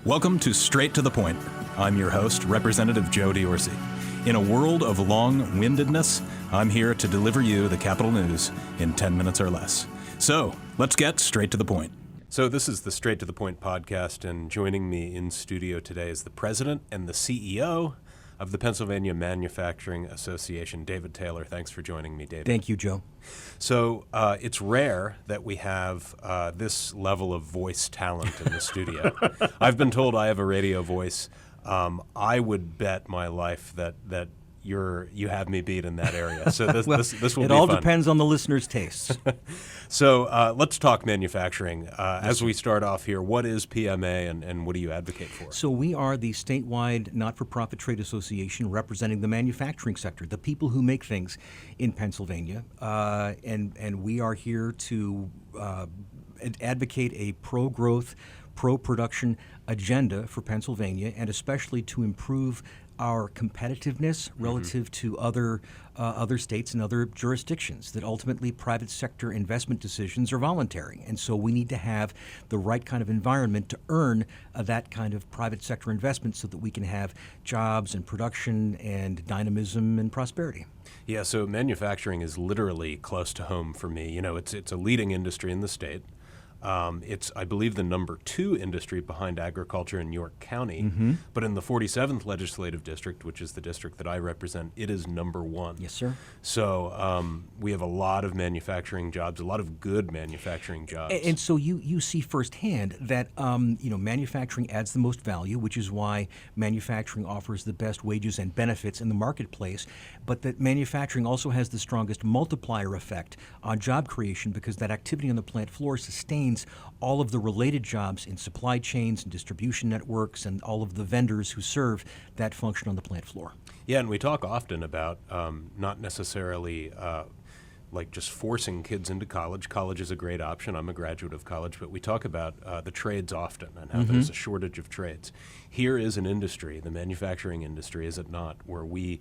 Welcome to Straight to the Point. I'm your host, Representative Joe D'Orsi. In a world of long-windedness, I'm here to deliver you the Capitol News in 10 minutes or less. So, let's get straight to the point. So this is the Straight to the Point podcast, and joining me in studio today is the president and the CEO of the Pennsylvania Manufacturing Association, David Taylor. Thanks for joining me, David. Thank you, Joe. So it's rare that we have this level of voice talent in the studio. I've been told I have a radio voice. I would bet my life that you have me beat in that area. So this will be fun. It all depends on the listener's tastes. So let's talk manufacturing. As we start off here, what is PMA and what do you advocate for? So we are the statewide not-for-profit trade association representing the manufacturing sector, the people who make things in Pennsylvania. And we are here to advocate a pro-growth, pro-production agenda for Pennsylvania, and especially to improve our competitiveness relative to other states and other jurisdictions, that ultimately private sector investment decisions are voluntary. And so we need to have the right kind of environment to earn that kind of private sector investment so that we can have jobs and production and dynamism and prosperity. Yeah, so manufacturing is literally close to home for me. You know, it's a leading industry in the state. It's, I believe, the number 2 industry behind agriculture in York County. Mm-hmm. But in the 47th Legislative District, which is the district that I represent, it is number 1. Yes, sir. So we have a lot of manufacturing jobs, a lot of good manufacturing jobs. And so you see firsthand that manufacturing adds the most value, which is why manufacturing offers the best wages and benefits in the marketplace, but that manufacturing also has the strongest multiplier effect on job creation because that activity on the plant floor sustains all of the related jobs in supply chains and distribution networks and all of the vendors who serve that function on the plant floor. Yeah, and we talk often about not necessarily like just forcing kids into college. College is a great option. I'm a graduate of college, but we talk about the trades often and how there's a shortage of trades. Here is an industry, the manufacturing industry, is it not, where we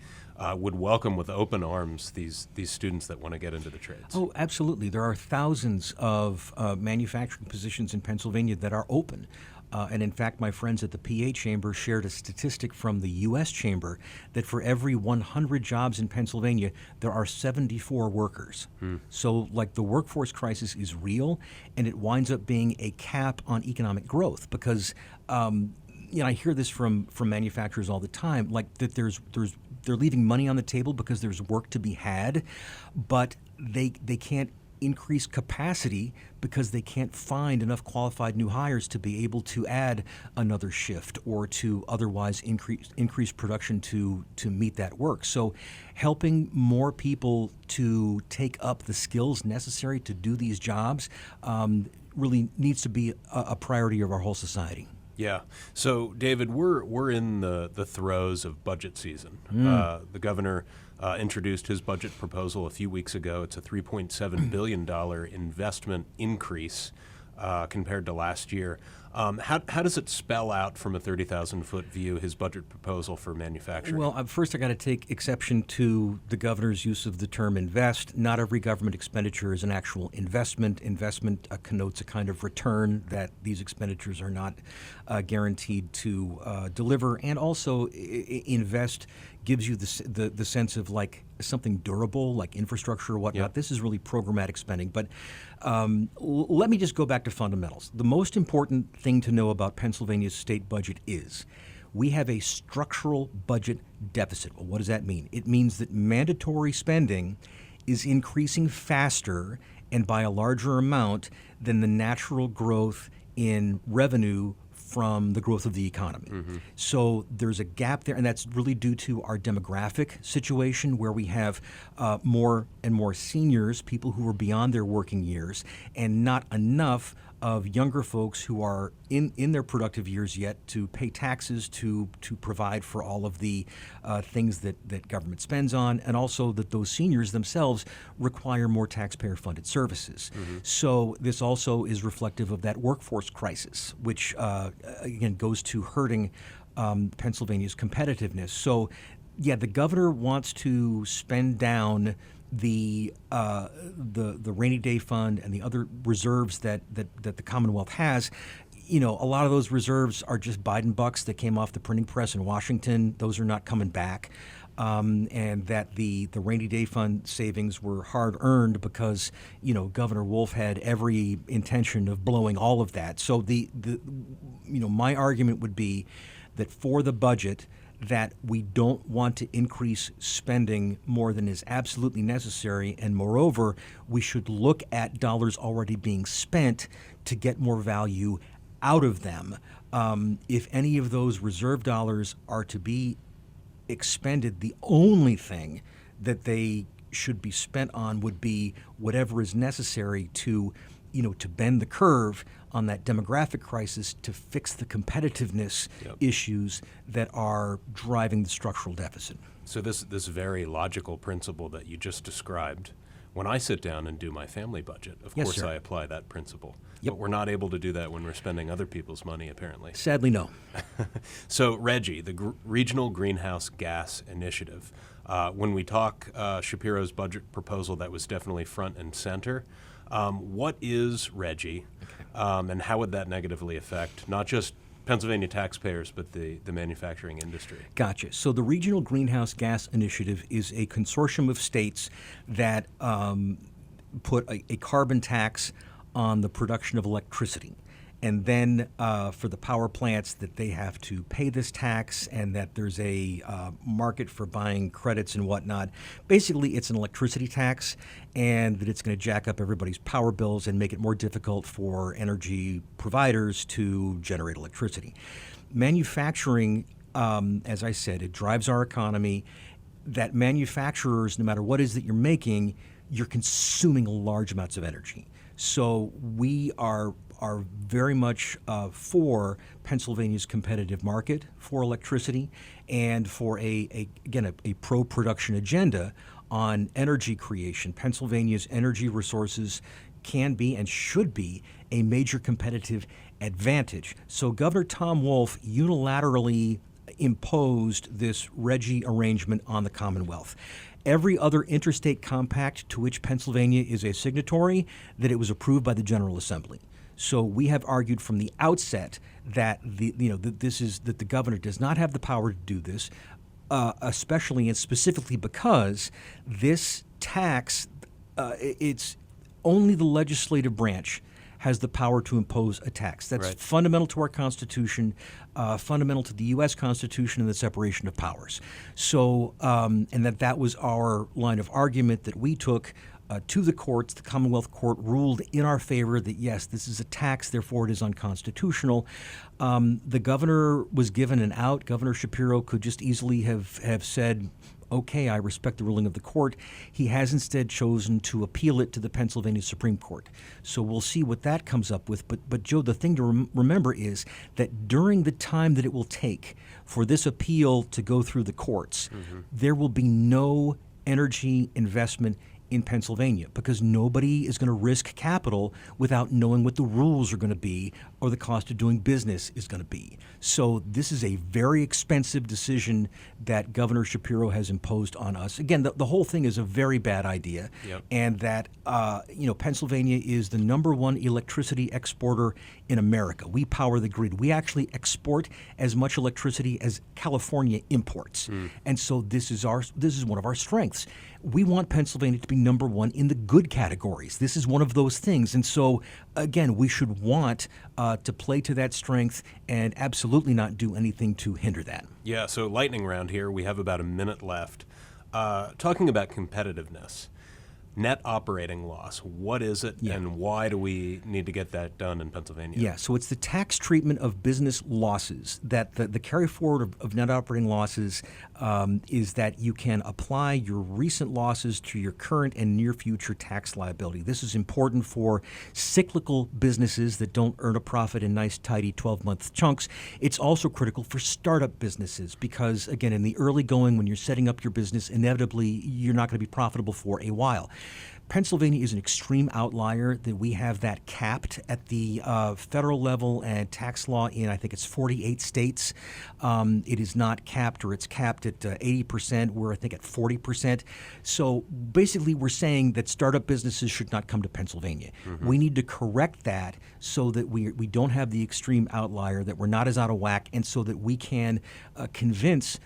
would welcome with open arms these students that want to get into the trades. Oh, absolutely. There are thousands of manufacturing positions in Pennsylvania that are open. And in fact, my friends at the PA Chamber shared a statistic from the U.S. Chamber that for every 100 jobs in Pennsylvania, there are 74 workers. So, like, the workforce crisis is real, and it winds up being a cap on economic growth because, I hear this from manufacturers all the time, like that they're leaving money on the table because there's work to be had, but they can't increase capacity because they can't find enough qualified new hires to be able to add another shift or to otherwise increase production to meet that work. So helping more people to take up the skills necessary to do these jobs really needs to be a priority of our whole society. Yeah. So, David, we're in the throes of budget season. The governor introduced his budget proposal a few weeks ago. It's a $3.7 billion investment increase compared to last year. How does it spell out from a 30,000-foot view, his budget proposal for manufacturing? Well, first I got to take exception to the governor's use of the term invest. Not every government expenditure is an actual investment. Investment connotes a kind of return that these expenditures are not guaranteed to deliver. And also, invest gives you the sense of like something durable, like infrastructure or whatnot. Yep. This is really programmatic spending. But let me just go back to fundamentals. The most important thing to know about Pennsylvania's state budget is we have a structural budget deficit. Well, what does that mean? It means that mandatory spending is increasing faster and by a larger amount than the natural growth in revenue from the growth of the economy. Mm-hmm. So there's a gap there, and that's really due to our demographic situation where we have more and more seniors, people who are beyond their working years, and not enough of younger folks who are in their productive years yet to pay taxes, to provide for all of the things that government spends on, and also that those seniors themselves require more taxpayer-funded services. Mm-hmm. So this also is reflective of that workforce crisis, which, again, goes to hurting Pennsylvania's competitiveness. So, yeah, the governor wants to spend down the rainy day fund and the other reserves that the Commonwealth has. a lot of those reserves are just Biden bucks that came off the printing press in Washington. Those are not coming back. And that the rainy day fund savings were hard earned because Governor Wolf had every intention of blowing all of that. So my argument would be that for the budget, that we don't want to increase spending more than is absolutely necessary, and moreover, we should look at dollars already being spent to get more value out of them. If any of those reserve dollars are to be expended, the only thing that they should be spent on would be whatever is necessary to bend the curve on that demographic crisis, to fix the competitiveness issues that are driving the structural deficit. So this very logical principle that you just described, when I sit down and do my family budget, of Yes, course sir. I apply that principle. Yep. But we're not able to do that when we're spending other people's money, apparently. Sadly, no. So, Reggie, the Regional Greenhouse Gas Initiative. When we talk Shapiro's budget proposal, that was definitely front and center. What is Reggie, and how would that negatively affect not just Pennsylvania taxpayers, but the manufacturing industry? Gotcha. So the Regional Greenhouse Gas Initiative is a consortium of states that put a carbon tax on the production of electricity. And then for the power plants, that they have to pay this tax, and that there's a market for buying credits and whatnot. Basically, it's an electricity tax, and that it's going to jack up everybody's power bills and make it more difficult for energy providers to generate electricity. Manufacturing, as I said, it drives our economy. That manufacturers, no matter what it is that you're making, you're consuming large amounts of energy. So we are very much for Pennsylvania's competitive market for electricity, and for a pro-production agenda on energy creation. Pennsylvania's energy resources can be and should be a major competitive advantage. So Governor Tom Wolf unilaterally imposed this Reggie arrangement on the Commonwealth. Every other interstate compact to which Pennsylvania is a signatory, that it was approved by the General Assembly. So we have argued from the outset that that the governor does not have the power to do this, especially and specifically because this tax, it's only the legislative branch has the power to impose a tax. That's Right. fundamental to our Constitution, fundamental to the U.S. Constitution and the separation of powers. So, and that was our line of argument that we took to the courts. The Commonwealth Court ruled in our favor that, yes, this is a tax, therefore it is unconstitutional. The governor was given an out. Governor Shapiro could just easily have said, okay, I respect the ruling of the court. He has instead chosen to appeal it to the Pennsylvania Supreme Court. So we'll see what that comes up with. But Joe, the thing to remember is that during the time that it will take for this appeal to go through the courts, there will be no energy investment in Pennsylvania, because nobody is going to risk capital without knowing what the rules are going to be or the cost of doing business is going to be. So this is a very expensive decision that Governor Shapiro has imposed on us. Again, the whole thing is a very bad idea, Yep. and that Pennsylvania is the number one electricity exporter in America. We power the grid. We actually export as much electricity as California imports, and so this is one of our strengths. We want Pennsylvania to be number one in the good categories. This is one of those things. And so, again, we should want to play to that strength and absolutely not do anything to hinder that. Yeah, so lightning round here. We have about a minute left. Talking about competitiveness, net operating loss, what is it, and why do we need to get that done in Pennsylvania? Yeah, so it's the tax treatment of business losses. That the carry forward of net operating losses is that you can apply your recent losses to your current and near future tax liability. This is important for cyclical businesses that don't earn a profit in nice, tidy 12-month chunks. It's also critical for startup businesses because, again, in the early going, when you're setting up your business, inevitably you're not going to be profitable for a while. Pennsylvania is an extreme outlier that we have that capped at the federal level and tax law in, I think it's 48 states. It is not capped, or it's capped at 80%. We're, I think, at 40%. So basically, we're saying that startup businesses should not come to Pennsylvania. We need to correct that so that we don't have the extreme outlier, that we're not as out of whack, and so that we can convince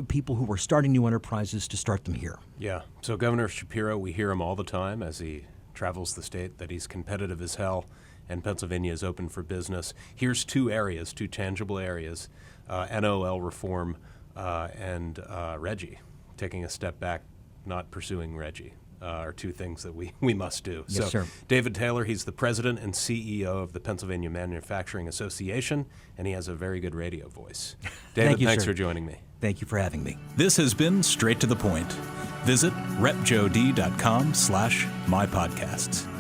people who are starting new enterprises to start them here. Yeah. So Governor Shapiro, we hear him all the time as he travels the state that he's competitive as hell, and Pennsylvania is open for business. Here's two tangible areas, NOL reform and RGGI, taking a step back, not pursuing RGGI. Are two things that we must do. Yes, sir. David Taylor, he's the president and CEO of the Pennsylvania Manufacturing Association, and he has a very good radio voice. David, Thank you, thanks sir. for joining me. Thank you for having me. This has been Straight to the Point. Visit repjod.com/mypodcasts.